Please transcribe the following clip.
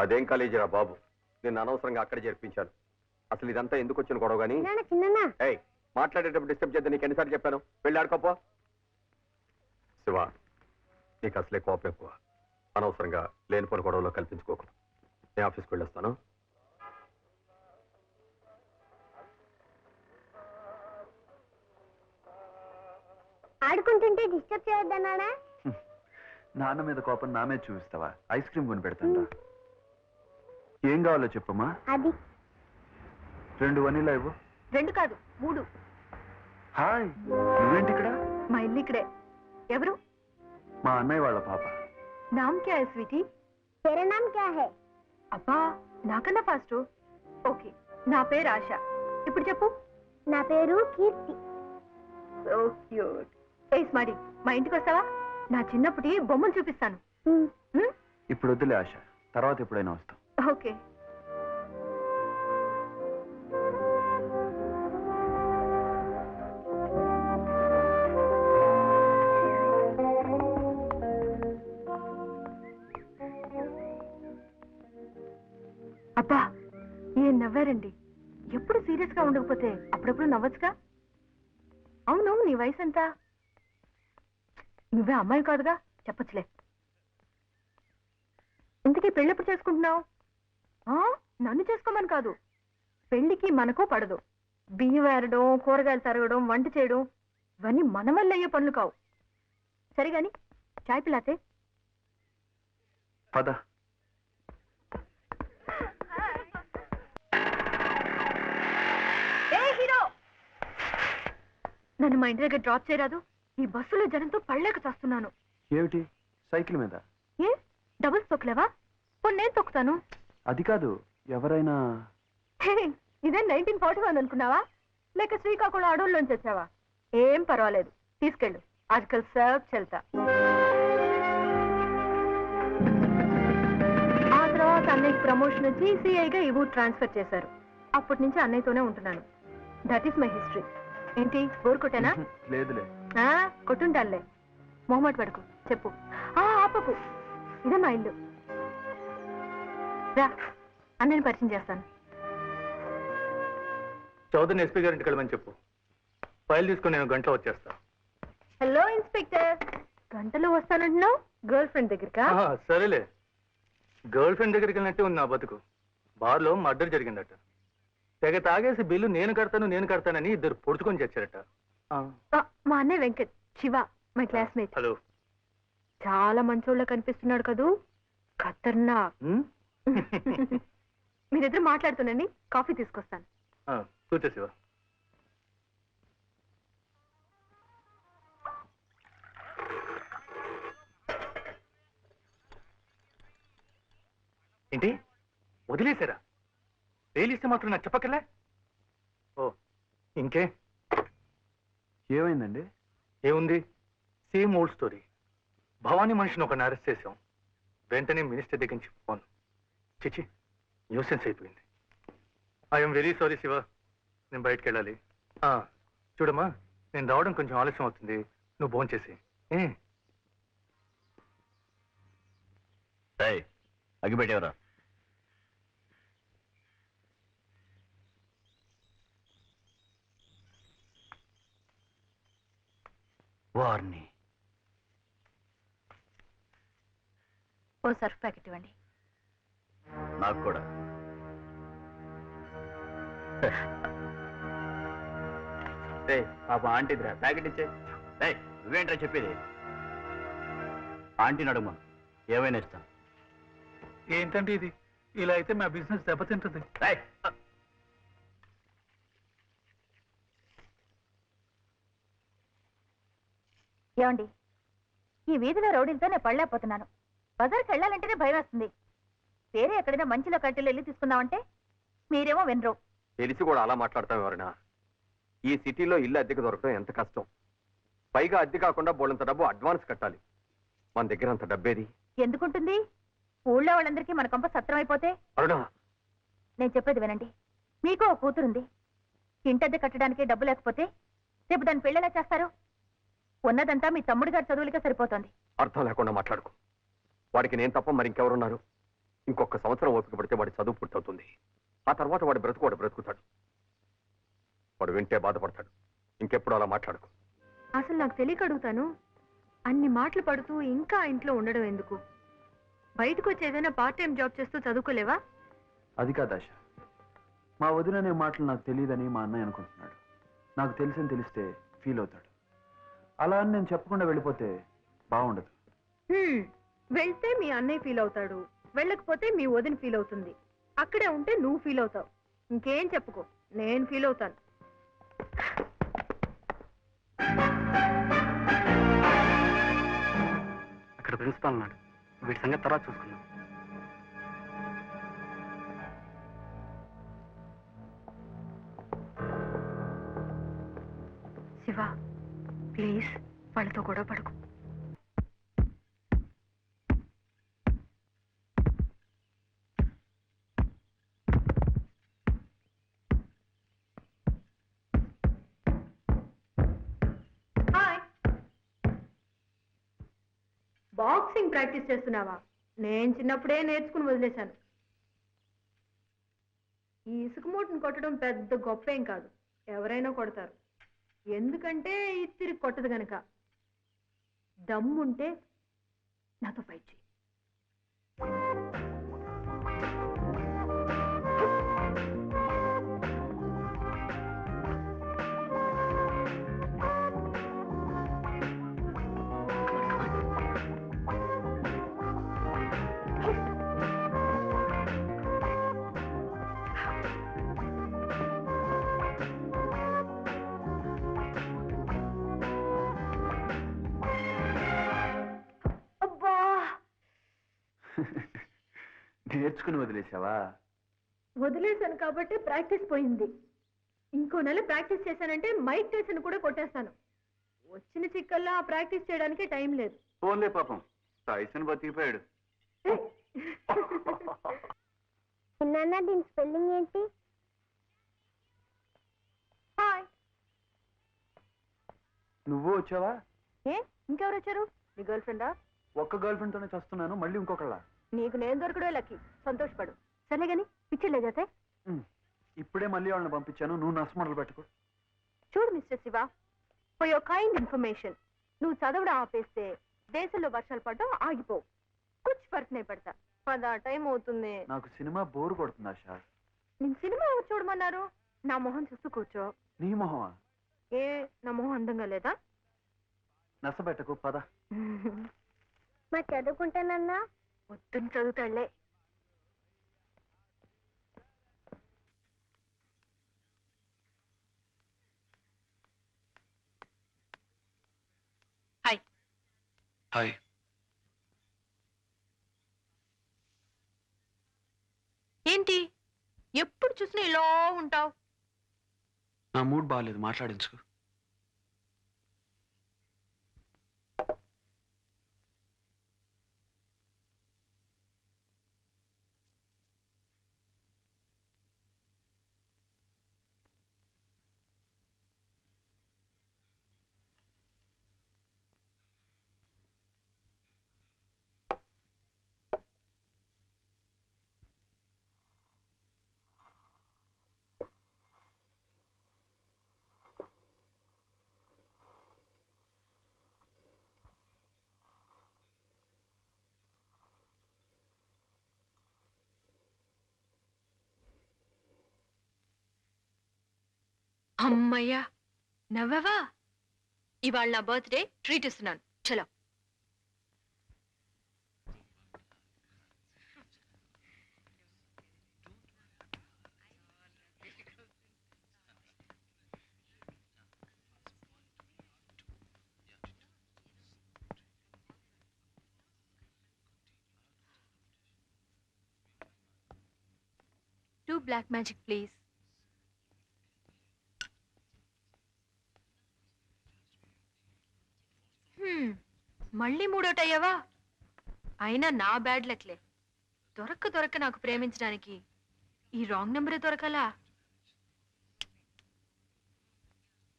అదేం కాలేజీరా బాబు, నేను అనవసరంగా అక్కడ చేర్పించాను. అసలు ఇదంతా ఎందుకు వచ్చిన గొడవ గానీ మాట్లాడేటప్పుడు డిస్టర్బ్ చేద్దాం. నీకు ఎన్నిసార్లు చెప్పాను, వెళ్ళి ఆడుకోపో. శివ, నీకు అసలే కోపం ఎక్కువ. అనవసరంగా లేనిపోని గొడవలో కల్పించుకోకు. నేను ఆఫీస్కి వెళ్ళొస్తాను. ఆడుకుంటుంటే డిస్టర్బ్ చేయొద్దన్నాడా? నాన్న మీద కోపం నా మీద చూపిస్తావా? ఐస్ క్రీమ్ కొని పెడతాను. ఏం కావాలో చెప్పమ్మా. అది 2 వనీలా ఇవ్వు. 2 కాదు 3. హాయ్, నువ్వేంటి ఇక్కడ? మా ఇల్లు ఇక్కడే. ఎవరు? మా అన్నయ్య వాళ్ళ పాప. నామ్ క్యా హై స్వీటీ? तेरा नाम क्या है? అబ్బా నాకన్నా ఫాస్ట్. ఓకే, నా పేరు ఆశ. ఇప్పుడు చెప్పు. నా పేరు Keerthi. So cute. Hey smarty, మా ఇంటికి వస్తావా? నా చిన్నప్పటి బొమ్మలు చూపిస్తాను. ఇప్పుడు వద్దులే ఆశ, తర్వాత ఎప్పుడైనా వస్తాం. ఓకే. అబ్బా ఏం నవ్వారండి. ఎప్పుడు సీరియస్ గా ఉండకపోతే అప్పుడప్పుడు నవ్వచ్చుగా. అవును, నీ వయసు ఎంత? నువ్వే అమ్మాయి కాదుగా, చెప్పచ్చులే. ఇంతకీ పెళ్ళెప్పుడు చేసుకుంటున్నావు? నన్ను చేసుకోమని కాదు, పెళ్లికి మనకు పడదు. బియ్యం వేరడం, కూరగాయలు తరగడం, వంట చేయడం ఇవన్నీ మన వల్ల అయ్యే పనులు కావు. సరిగాని చాయ్ పిల్లాతే. పద. నన్ను మా ఇంటి దగ్గర డ్రాప్ చేయరాదు? ఈ బస్సులో జనంతో పళ్ళేక చేస్తున్నాను. ఏమిటి, సైకిల్ మీద? ఏ డబుల్స్ తొక్కలేవా? నేను తొక్కుతాను. అది కాదు, ఎవరైనా. ఇదే 1941 అనుకున్నావా? లేక శ్రీకాకుళం అడవుల్లోంచి వచ్చావా? ఏం పర్వాలేదు, తీసుకెళ్ళు. ఆజ్కల్ సబ్ చల్తా. ఆ తర్వాత అన్నయ్యకి ప్రమోషన్ వచ్చి సిఐగా ఈ ఊరు ట్రాన్స్ఫర్ చేశారు. అప్పటి నుంచి అన్నయ్యతోనే ఉంటున్నాను. That is my history. ఏంటి, బోర్ కొట్టానా? లేదులే. కొట్టుంటానులే, మొహమాట పడుకు. చెప్పు. ఆపకు, ఇదే మా ఇల్లు. రా, అన్నయ్యని పరిచయం చేస్తాను. చౌదరిని ఎస్పీ గారింటికి వెళ్ళమని చెప్పు. ఫైల్ తీసుకుని నేను గంటలో వచ్చేస్తా. Hello inspector. గంటలో వస్తానంటున్నావు? Girl friend దగ్గరకా? సరేలే, గర్ల్ ఫ్రెండ్ దగ్గరికి వెళ్ళినట్టే ఉంది నా బతుకు. బార్లో మర్డర్ జరిగిందట. తెగ తాగేసి బిల్లు నేను కడతానని 2 పొడుచుకొని చచ్చారట. మా అన్నయ్య Venkat, Shiva, my classmate. Hello. చాలా మంచోళ్ళ కనిపిస్తున్నాడు కదూ. ఖతర్నా. మీరిద్దరు మాట్లాడుతుండండి, కాఫీ తీసుకొస్తాను. కూర్చో శివ. ఏంటి, వదిలేశారా? పేలిస్తే మాత్రం నాకు చెప్పకలే. ఓ, ఇంకే ఏమైందండి? ఏముంది, సేమ్ ఓల్డ్ స్టోరీ. భవానీ మనిషిని ఒకరిని అరెస్ట్ చేశాం. వెంటనే మినిస్టర్ దగ్గర నుంచి ఫోన్. చిచి, న్యూసెన్స్ అయిపోయింది. ఐఎమ్ వెరీ సారీ శివ, నేను బయటకు వెళ్ళాలి. చూడమ్మా, నేను రావడం కొంచెం ఆలస్యం అవుతుంది. నువ్వు భోంచేసి. అగిపెట్టేవరా? వారిని ఓ సర్ఫ్ ప్యాకెట్ ఇవ్వండి. నాకు కూడా. పాప ఆంటీదిరా, ప్యాకెట్ ఇచ్చే. నువ్వేంట్రా చెప్పేది? ఆంటీ నడుమ ఏమైనా ఇస్తాను. ఏంటంటే ఇది, ఇలా అయితే మా బిజినెస్ దెబ్బతింటుంది. ఏమండి, ఈ వీధిలో రౌడీలతో నేను పడలేకపోతున్నాను. బజార్కి వెళ్ళాలంటేనే భయం వేస్తుంది. వేరే ఎక్కడైనా మంచిలో కట్టెలు వెళ్ళి తీసుకుందామంటే మీరేమో వినరు. తెలిసి కూడా అలా మాట్లాడతాం ఎవరైనా? ఈ సిటీలో ఇల్లు అద్దెకు దొరకడం ఎంత కష్టం. పైగా అద్దె కాకుండా బోళ్ళంత డబ్బు అడ్వాన్స్ కట్టాలి. మన దగ్గర అంత డబ్బేది ఎందుకుంటుంది? ఊళ్ళో వాళ్ళందరికీ మన కొంప సత్రం అయిపోతే. అరుణా, నేను చెప్పేది వినండి. మీకు ఓ కూతురుంది. ఇంటద్దె కట్టడానికి డబ్బు లేకపోతే రేపు దాన్ని పెళ్ళేలా చేస్తారు? ఉన్నదంతా మీ తమ్ముడి గారి చదువులకే సరిపోతుంది. అర్థం లేకుండా మాట్లాడుకో. వాడికి నేను తప్ప మరి ఇంకెవరున్నారు? ఇంకొక సంవత్సరం ఓపిక పడితే వాడి చదువు పూర్తవుతుంది. ఆ తర్వాత వాడు బ్రతుకుతాడు. వాడు వింటే బాధపడతాడు. ఇంకెప్పుడు అలా మాట్లాడుకో. అసలు నాకు తెలియక అడుగుతాను, అన్ని మాటలు పడుతూ ఇంకా ఇంట్లో ఉండడం ఎందుకు? బయటకు వచ్చి ఏదైనా పార్ట్ టైం జాబ్ చేస్తూ చదువుకోలేవా? అది కాదు ఆశ, మా వదిననే మాటలు నాకు తెలియదని మా అన్నయ్య అనుకుంటున్నాడు. నాకు తెలిసని తెలిస్తే ఫీల్ అవుతాడు. అలా అని నేను చెప్పకుండా వెళ్ళిపోతే బాగుండదు. వెళ్తే మీ అన్నయ్య ఫీల్ అవుతాడు, వెళ్ళకపోతే మీ వదిన ఫీల్ అవుతుంది. అక్కడే ఉంటే నువ్వు ఫీల్ అవుతావు. ఇంకేం చెప్పుకో, నేను ఫీల్ అవుతాను. అక్కడ ప్రిన్సిపాల్ ఉన్నాడు, వీటి సంగతి తర్వాత చూసుకుందాం. శివ, ప్లీజ్ వాళ్ళతో గొడవ పడకు. బాక్సింగ్ ప్రాక్టీస్ చేస్తున్నావా? నేను చిన్నప్పుడే నేర్చుకుని వదిలేశాను. ఈ ఇసుక మూటను కొట్టడం పెద్ద గొప్పేం కాదు, ఎవరైనా కొడతారు. ఎందుకంటే ఇది తిరిగి కొట్టదు గనక. దమ్ముంటే నాతో ఫైట్ చేయి. నేర్చుకుని వదిలేసావా? వదిలేశాను కాబట్టి ప్రాక్టీస్ పోయింది. ఇంకో నెల ప్రాక్టీస్ చేశానంటే మైక్ టైసన్ కూడా కొట్టేస్తాను. వచ్చిన చిక్కల్లా ఆ ప్రాక్టీస్ చేయడానికి టైం లేదు. ఫోన్లే పాపం, టైసన్ బతికిపోయాడు. నాన్న దీని స్పెల్లింగ్ ఏంటి? హాయ్. నువ్వు వచ్చావా? ఏ ఇంకెవరు వచ్చారు? నీ గర్ల్ ఫ్రెండా? ఒక్క గర్ల్ ఫ్రెండ్ తోనే చేస్తున్నాను, మళ్ళీ ఇంకొకళ్ళ. నీకు నేను దొరకడే లక్కీ, సంతోషపడు. సరే గాని పిచ్చర్లే చేతే. ఇప్పుడే మళ్ళీ వాళ్ళని పంపించాను, నువ్వు నష్టమడలు పెట్టుకో. చూడు mister Shiva, for your kind information, నువ్వు చదవడం ఆపేస్తే దేశంలో వర్షాలు పడడం ఆగిపోవు. కుచ్ ఫర్క్ నే పడతా. పదా టైం అవుతుంది. నాకు సినిమా బోరు కొడుతుంది ఆశ. నేను సినిమా ఎవరు చూడమన్నారు? నా మొహం చూస్తూ కూర్చో. నీ మొహమా? ఏ నా మొహం అందంగా లేదా? నచ్చబెట్టకు, పద. మా చదువుకుంటానన్నా. వద్దని చదువుతాళ్లే. హాయ్. హాయ్. ఏంటి ఎప్పుడు చూసినా ఇలా ఉంటావు? నా మూడ్ బాగాలేదు, మాట్లాడించుకో. అమ్మయ్యా, నవ్వవా? ఇవాళ నా బర్త్డే, ట్రీట్ ఇస్తున్నాను. చలో. Two black magic, please. మళ్ళీ మూడోటయ్యావా? అయినా నా బ్యాడ్ లక్లే. దొరక్క నాకు ప్రేమించడానికి ఈ రాంగ్ నెంబరే దొరకాలా?